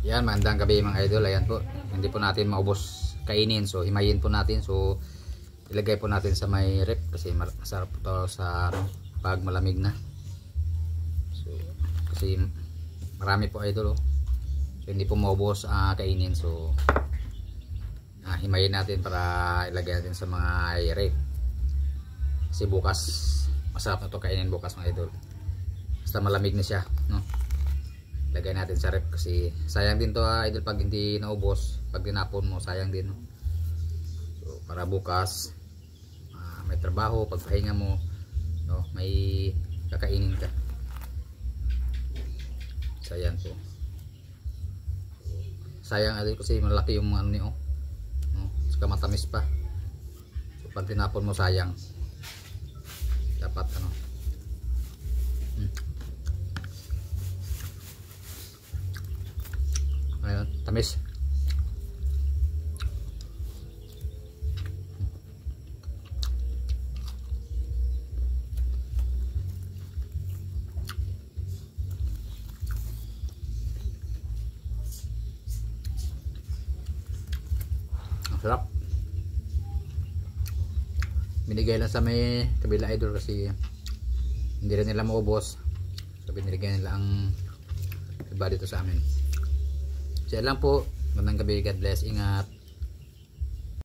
Yan, magandang gabi mga idol. Ayan po, hindi po natin maubos kainin, so himayin po natin. So ilagay po natin sa may rep kasi masarap po to sa pag malamig na. So kasi marami po idol, oh. So hindi po maubos kainin, so himayin natin para ilagay natin sa mga rep kasi bukas masarap na to kainin bukas mga idol, basta malamig na siya, no? Lagay natin sa rep kasi sayang din to idol pag hindi naubos, pag tinapon mo sayang din, no? So para bukas may trabaho, pagpahinga mo, no, may kakainin ka. Sayang po, sayang idol kasi malaki yung ano niyo, no? Saka matamis pa, so pag tinapon mo sayang. Dapat ano, ayun, tamis. Ang sarap. Binigay lang sa may kabila idol kasi hindi rin nila maubos, so binigay nila ang iba dito sa amin. So yan lang po, magandang gabi, God bless, ingat.